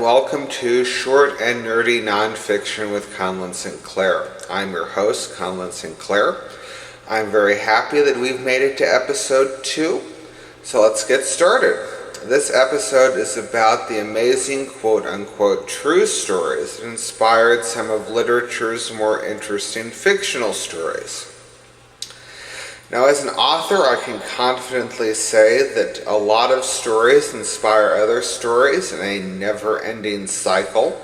welcome to Short and Nerdy Nonfiction with Conlon Sinclair. I'm your host, Conlon Sinclair. I'm very happy that we've made it to episode 2, so let's get started. This episode is about the amazing quote-unquote true stories that inspired some of literature's more interesting fictional stories. Now, as an author, I can confidently say that a lot of stories inspire other stories in a never-ending cycle.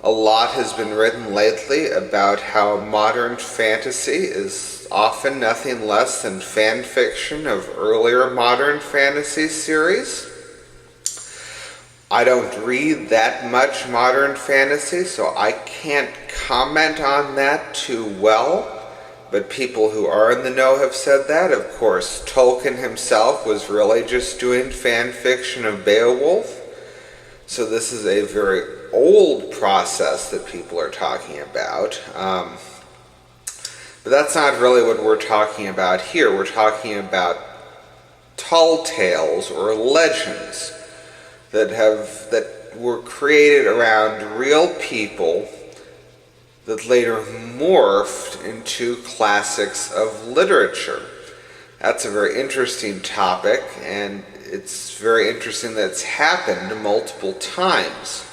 A lot has been written lately about how modern fantasy is often nothing less than fan fiction of earlier modern fantasy series. I don't read that much modern fantasy, so I can't comment on that too well. But people who are in the know have said that. Of course, Tolkien himself was really just doing fan fiction of Beowulf. So this is a very old process that people are talking about. But that's not really what we're talking about here. We're talking about tall tales or legends that were created around real people that later morphed into classics of literature. That's a very interesting topic, and it's very interesting that it's happened multiple times.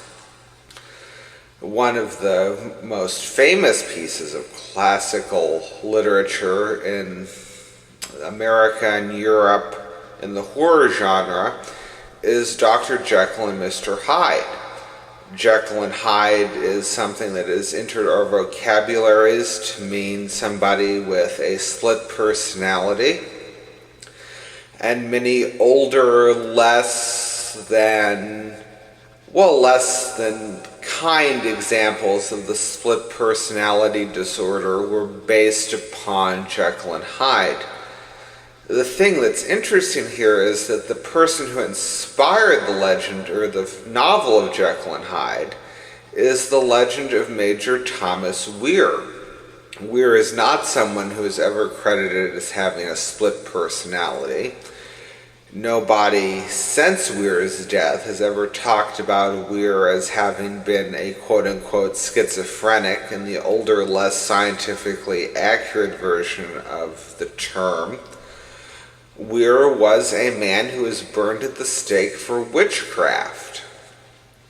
One of the most famous pieces of classical literature in America and Europe in the horror genre is Dr. Jekyll and Mr. Hyde. Jekyll and Hyde is something that has entered our vocabularies to mean somebody with a split personality. And many older, less than kind examples of the split personality disorder were based upon Jekyll and Hyde. The thing that's interesting here is that the person who inspired the legend or the novel of Jekyll and Hyde is the legend of Major Thomas Weir. Weir is not someone who is ever credited as having a split personality. Nobody since Weir's death has ever talked about Weir as having been a quote-unquote schizophrenic in the older, less scientifically accurate version of the term. Weir was a man who was burned at the stake for witchcraft.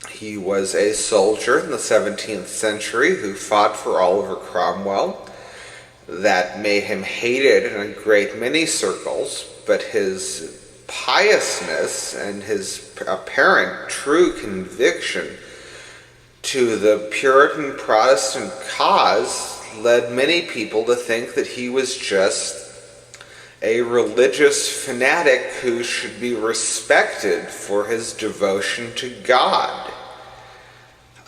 He was a soldier in the 17th century who fought for Oliver Cromwell. That made him hated in a great many circles, but his piousness and his apparent true conviction to the Puritan Protestant cause led many people to think that he was just a religious fanatic who should be respected for his devotion to God.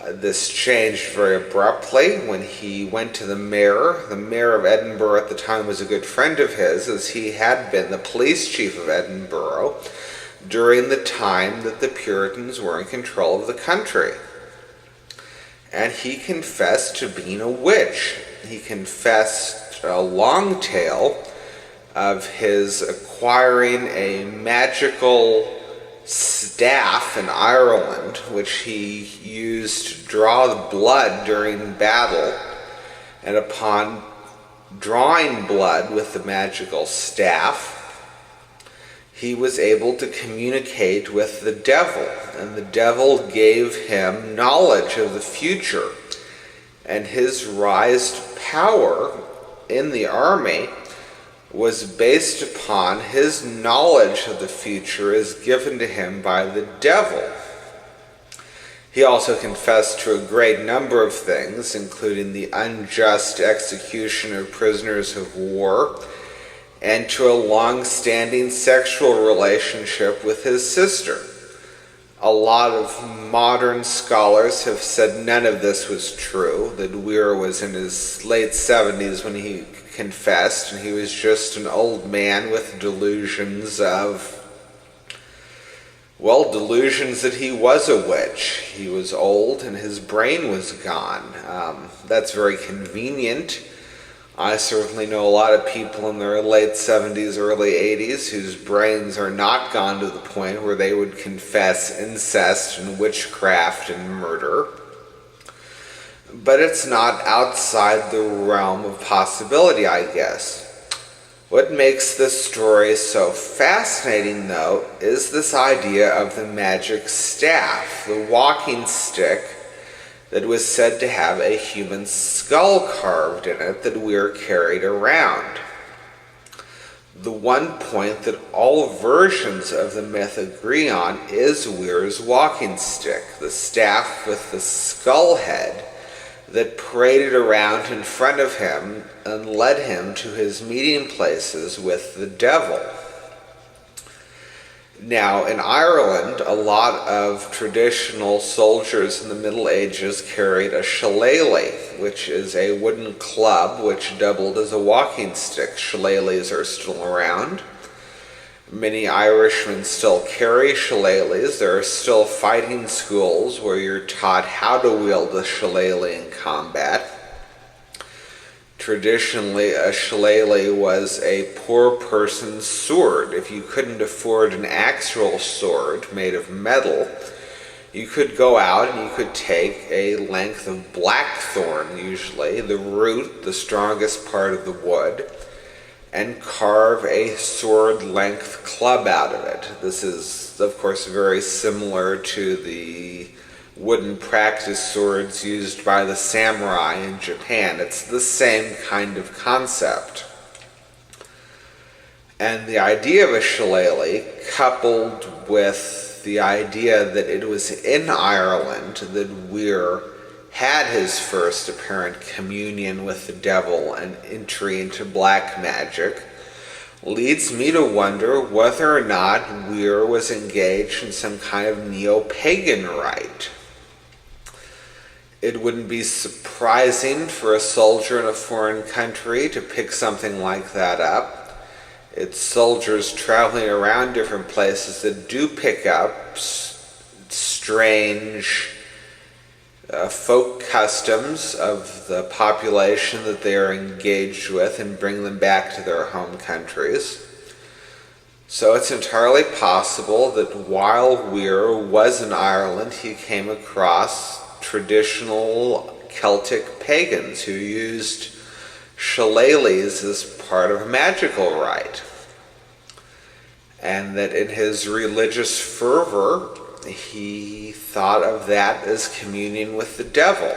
This changed very abruptly when he went to the mayor. The mayor of Edinburgh at the time was a good friend of his, as he had been the police chief of Edinburgh during the time that the Puritans were in control of the country. And he confessed to being a witch. He confessed a long tale of his acquiring a magical staff in Ireland, which he used to draw the blood during battle, and upon drawing blood with the magical staff, he was able to communicate with the devil, and the devil gave him knowledge of the future, and his rise to power in the army was based upon his knowledge of the future as given to him by the devil. He also confessed to a great number of things, including the unjust execution of prisoners of war, and to a long-standing sexual relationship with his sister. A lot of modern scholars have said none of this was true, that Weir was in his late 70s when he confessed, and he was just an old man with delusions that he was a witch. He was old and his brain was gone. That's very convenient I certainly know a lot of people in their late 70s, early 80s whose brains are not gone to the point where they would confess incest and witchcraft and murder. But it's not outside the realm of possibility, I guess. What makes this story so fascinating, though, is this idea of the magic staff, the walking stick that was said to have a human skull carved in it that Weir carried around. The one point that all versions of the myth agree on is Weir's walking stick, the staff with the skull head that paraded around in front of him and led him to his meeting places with the devil. Now, in Ireland, a lot of traditional soldiers in the Middle Ages carried a shillelagh, which is a wooden club which doubled as a walking stick. Shillelaghs are still around. Many Irishmen still carry shillelaghs. There are still fighting schools where you're taught how to wield the shillelagh in combat. Traditionally, a shillelagh was a poor person's sword. If you couldn't afford an actual sword made of metal, you could go out and you could take a length of blackthorn, usually, the root, the strongest part of the wood, and carve a sword-length club out of it. This is, of course, very similar to the wooden practice swords used by the samurai in Japan. It's the same kind of concept. And the idea of a shillelagh, coupled with the idea that it was in Ireland that Weir had his first apparent communion with the devil and entry into black magic, leads me to wonder whether or not Weir was engaged in some kind of neo-pagan rite. It wouldn't be surprising for a soldier in a foreign country to pick something like that up. It's soldiers traveling around different places that do pick up strange folk customs of the population that they are engaged with and bring them back to their home countries. So it's entirely possible that while Weir was in Ireland, he came across traditional Celtic pagans who used shillelaghs as part of a magical rite. And that in his religious fervor, he thought of that as communion with the devil.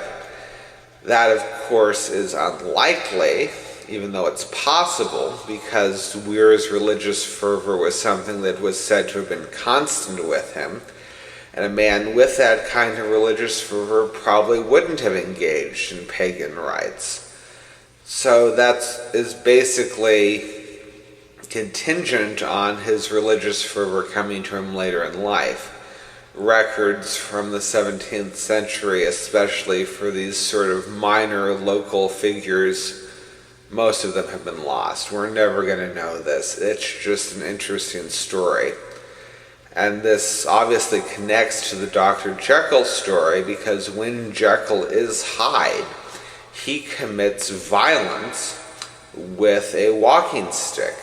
That, of course, is unlikely, even though it's possible, because Weir's religious fervor was something that was said to have been constant with him, and a man with that kind of religious fervor probably wouldn't have engaged in pagan rites. So that is basically contingent on his religious fervor coming to him later in life. Records from the 17th century, especially for these sort of minor local figures, most of them have been lost. We're never going to know this. It's just an interesting story. And this obviously connects to the Dr. Jekyll story, because when Jekyll is Hyde, he commits violence with a walking stick.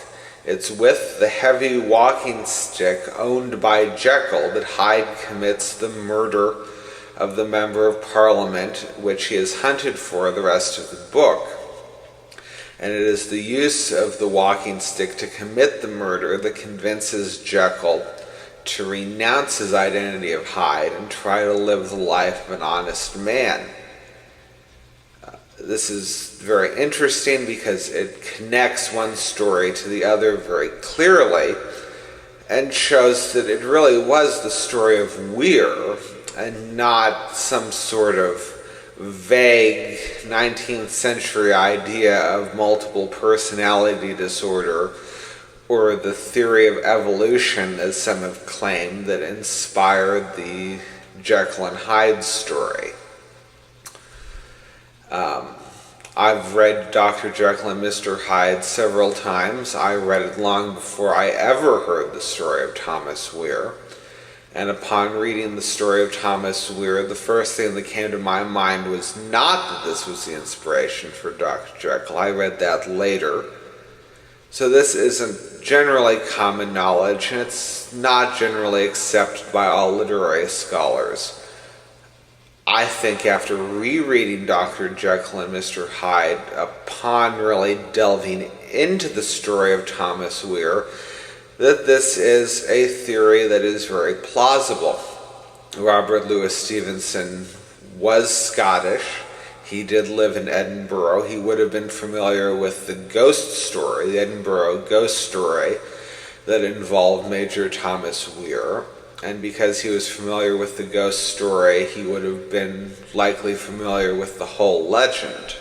It's with the heavy walking stick owned by Jekyll that Hyde commits the murder of the Member of Parliament, which he is hunted for the rest of the book. And it is the use of the walking stick to commit the murder that convinces Jekyll to renounce his identity of Hyde and try to live the life of an honest man. This is very interesting because it connects one story to the other very clearly and shows that it really was the story of Weir and not some sort of vague 19th century idea of multiple personality disorder or the theory of evolution, as some have claimed, that inspired the Jekyll and Hyde story. I've read Dr. Jekyll and Mr. Hyde several times. I read it long before I ever heard the story of Thomas Weir. And upon reading the story of Thomas Weir, the first thing that came to my mind was not that this was the inspiration for Dr. Jekyll. I read that later. So this isn't generally common knowledge, and it's not generally accepted by all literary scholars. I think after rereading Dr. Jekyll and Mr. Hyde, upon really delving into the story of Thomas Weir, that this is a theory that is very plausible. Robert Louis Stevenson was Scottish. He did live in Edinburgh. He would have been familiar with the ghost story, the Edinburgh ghost story that involved Major Thomas Weir. And because he was familiar with the ghost story, he would have been likely familiar with the whole legend.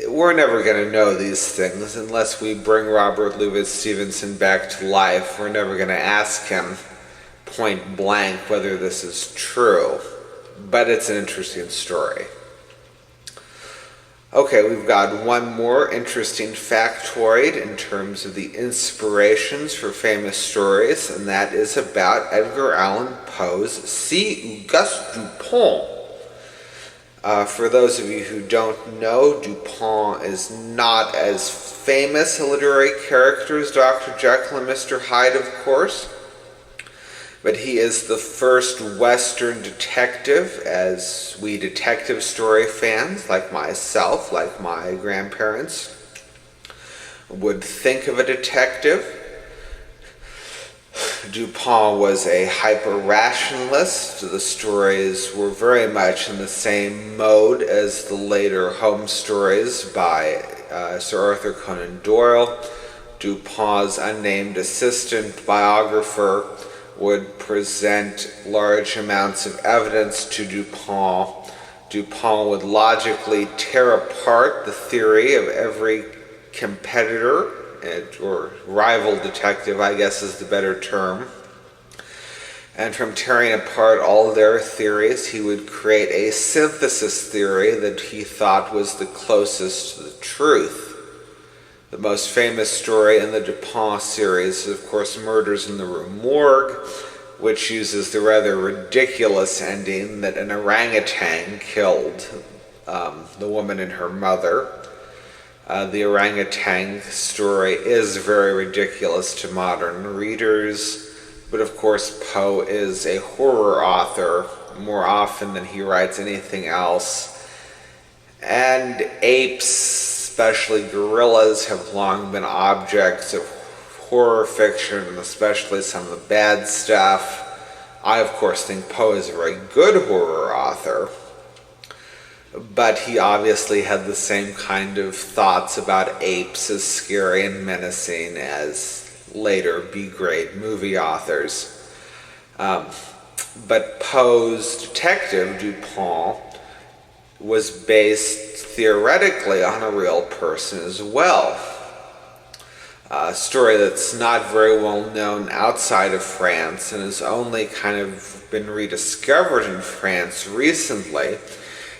We're never going to know these things unless we bring Robert Louis Stevenson back to life. We're never going to ask him point blank whether this is true. But it's an interesting story. Okay, we've got one more interesting factoid in terms of the inspirations for famous stories, and that is about Edgar Allan Poe's See Auguste Dupin. For those of you who don't know, Dupin is not as famous a literary character as Dr. Jekyll and Mr. Hyde, of course. But he is the first Western detective, as we detective story fans, like myself, like my grandparents, would think of a detective. Dupin was a hyper-rationalist. The stories were very much in the same mode as the later Holmes stories by Sir Arthur Conan Doyle. Dupin's unnamed assistant biographer would present large amounts of evidence to Dupin. Dupin would logically tear apart the theory of every competitor, or rival detective, I guess is the better term. And from tearing apart all their theories, he would create a synthesis theory that he thought was the closest to the truth. The most famous story in the Dupin series is, of course, Murders in the Rue Morgue, which uses the rather ridiculous ending that an orangutan killed the woman and her mother. The orangutan story is very ridiculous to modern readers, but of course Poe is a horror author more often than he writes anything else. And apes, especially gorillas, have long been objects of horror fiction, and especially some of the bad stuff. I, of course, think Poe is a very good horror author, but he obviously had the same kind of thoughts about apes as scary and menacing as later B-grade movie authors. But Poe's detective, Dupin, was based theoretically on a real person as well. A story that's not very well known outside of France and has only kind of been rediscovered in France recently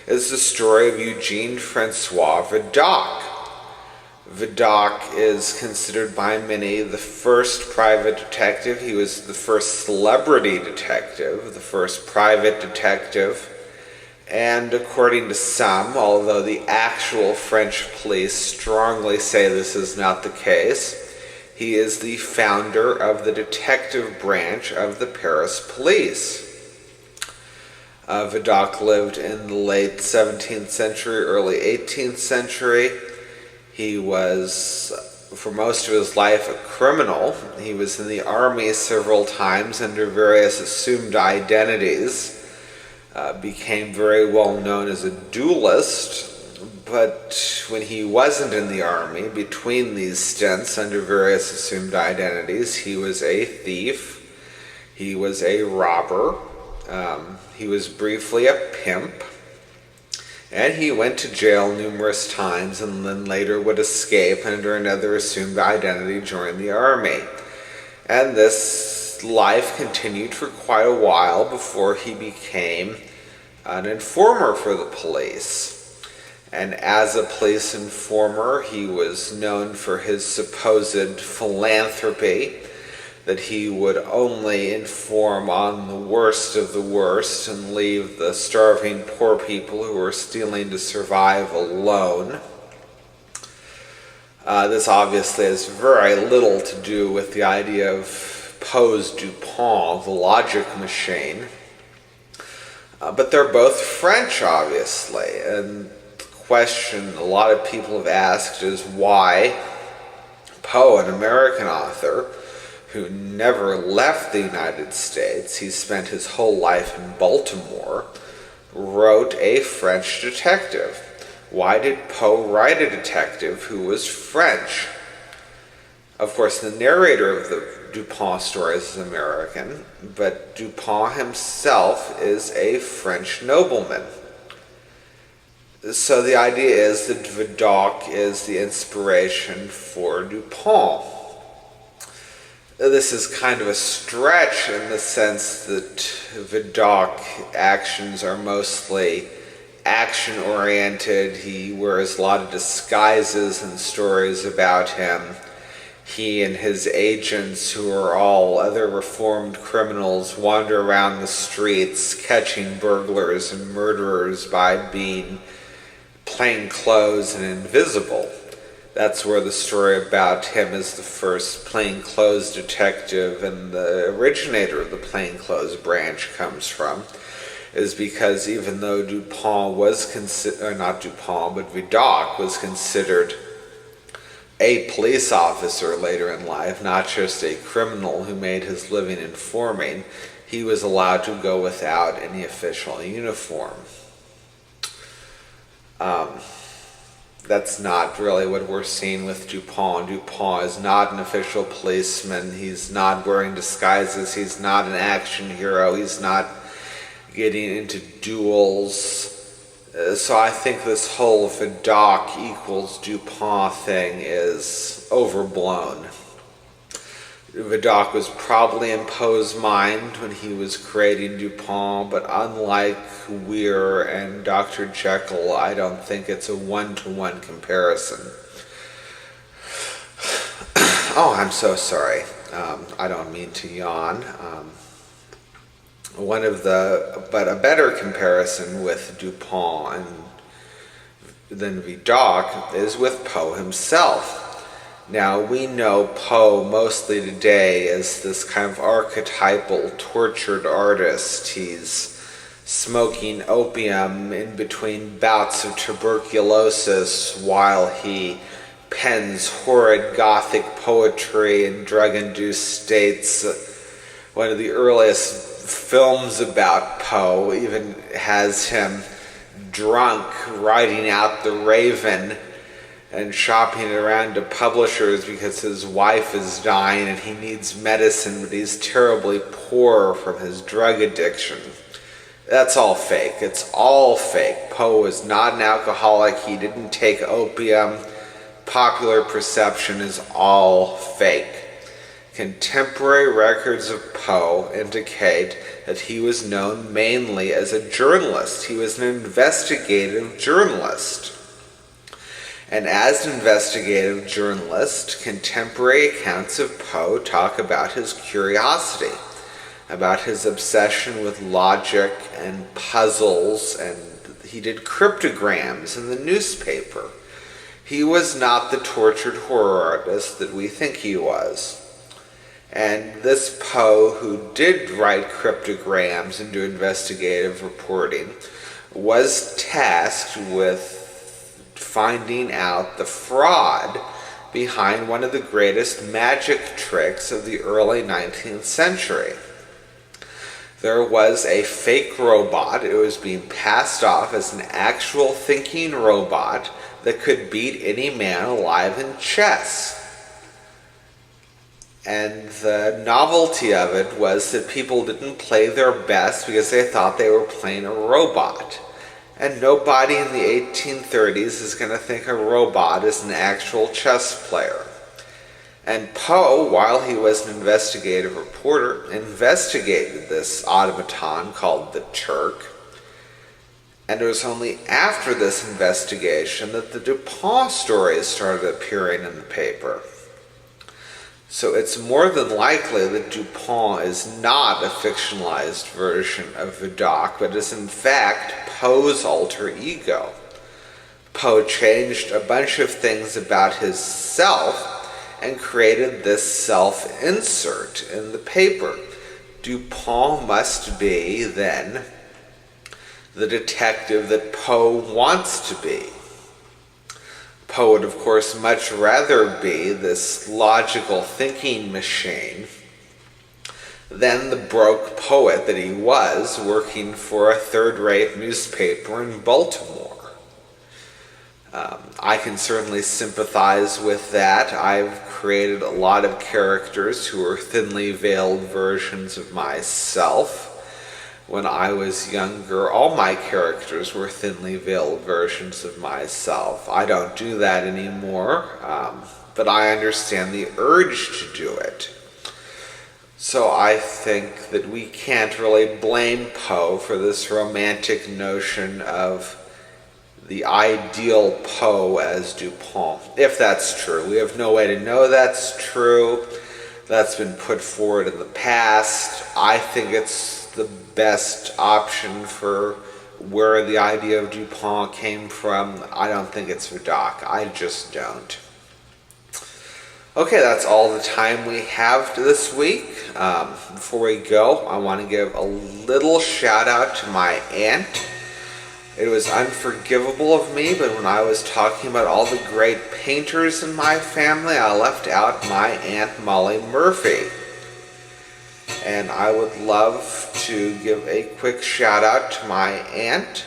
is the story of Eugene Francois Vidocq. Vidocq is considered by many the first private detective. He was the first celebrity detective, the first private detective. And according to some, although the actual French police strongly say this is not the case, he is the founder of the detective branch of the Paris police. Vidocq lived in the late 17th century, early 18th century. He was, for most of his life, a criminal. He was in the army several times under various assumed identities. Became very well known as a duelist, but when he wasn't in the army, between these stints under various assumed identities, he was a thief, he was a robber, he was briefly a pimp, and he went to jail numerous times and then later would escape and under another assumed identity join the army. And this life continued for quite a while before he became an informer for the police. And as a police informer, he was known for his supposed philanthropy. that he would only inform on the worst of the worst and leave the starving poor people who were stealing to survive alone. This obviously has very little to do with the idea of Poe's Dupin, the logic machine. But they're both French, obviously, and the question a lot of people have asked is why Poe, an American author who never left the United States, he spent his whole life in Baltimore, wrote a French detective. Why did Poe write a detective who was French? Of course, the narrator of the Dupin stories is American, but Dupin himself is a French nobleman. So the idea is that Vidocq is the inspiration for Dupin. This is kind of a stretch in the sense that Vidocq actions are mostly action-oriented. He wears a lot of disguises and stories about him. He and his agents, who are all other reformed criminals, wander around the streets catching burglars and murderers by being plainclothes and invisible. That's where the story about him as the first plainclothes detective and the originator of the plainclothes branch comes from, is because even though Vidocq was considered a police officer later in life, not just a criminal who made his living informing, he was allowed to go without any official uniform. That's not really what we're seeing with Dupin. Dupin is not an official policeman. He's not wearing disguises. He's not an action hero. He's not getting into duels. So I think this whole Vidocq equals Dupin thing is overblown. Vidocq was probably in Poe's mind when he was creating Dupin, but unlike Weir and Dr. Jekyll, I don't think it's a one-to-one comparison. Oh, I'm so sorry. I don't mean to yawn. But a better comparison with Dupin than Vidocq is with Poe himself. Now, we know Poe mostly today as this kind of archetypal tortured artist. He's smoking opium in between bouts of tuberculosis while he pens horrid Gothic poetry in drug-induced states. One of the earliest films about Poe even has him drunk writing out The Raven and shopping it around to publishers because his wife is dying and he needs medicine, but he's terribly poor from his drug addiction. That's all fake. It's all fake. Poe was not an alcoholic. He didn't take opium. Popular perception is all fake. Contemporary records of Poe indicate that he was known mainly as a journalist. He was an investigative journalist. And as an investigative journalist, contemporary accounts of Poe talk about his curiosity, about his obsession with logic and puzzles, and he did cryptograms in the newspaper. He was not the tortured horror artist that we think he was. And this Poe, who did write cryptograms and do investigative reporting, was tasked with finding out the fraud behind one of the greatest magic tricks of the early 19th century. There was a fake robot. It was being passed off as an actual thinking robot that could beat any man alive in chess. And the novelty of it was that people didn't play their best because they thought they were playing a robot. And nobody in the 1830s is going to think a robot is an actual chess player. And Poe, while he was an investigative reporter, investigated this automaton called the Turk. And it was only after this investigation that the Dupin stories started appearing in the paper. So it's more than likely that Dupin is not a fictionalized version of Vidocq, but is in fact Poe's alter ego. Poe changed a bunch of things about his self and created this self-insert in the paper. Dupin must be, then, the detective that Poe wants to be. Poe would, of course, much rather be this logical thinking machine than the broke poet that he was working for a third-rate newspaper in Baltimore. I can certainly sympathize with that. I've created a lot of characters who are thinly veiled versions of myself. When I was younger, all my characters were thinly veiled versions of myself. I don't do that anymore, but I understand the urge to do it. So I think that we can't really blame Poe for this romantic notion of the ideal Poe as Dupin, if that's true. We have no way to know that's true. That's been put forward in the past. I think it's the best option for where the idea of Dupin came from. I don't think it's Vidocq. I just don't. Okay, that's all the time we have this week. Before we go, I want to give a little shout out to my aunt. It was unforgivable of me, but when I was talking about all the great painters in my family, I left out my Aunt Molly Murphy. And I would love to give a quick shout out to my aunt,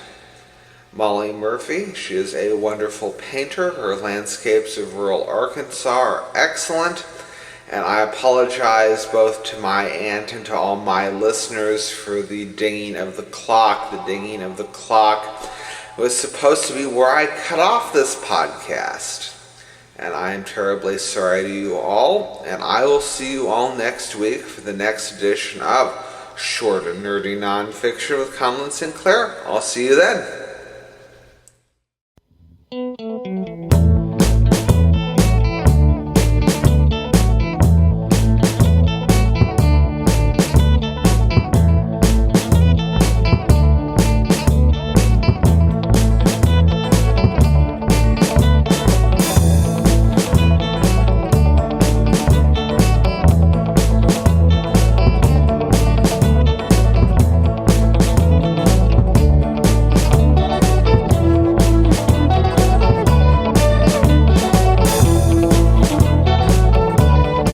Molly Murphy. She is a wonderful painter. Her landscapes of rural Arkansas are excellent. And I apologize both to my aunt and to all my listeners for the dinging of the clock. The dinging of the clock was supposed to be where I cut off this podcast. And I am terribly sorry to you all. And I will see you all next week for the next edition of Short and Nerdy Nonfiction with Conlon Sinclair. I'll see you then.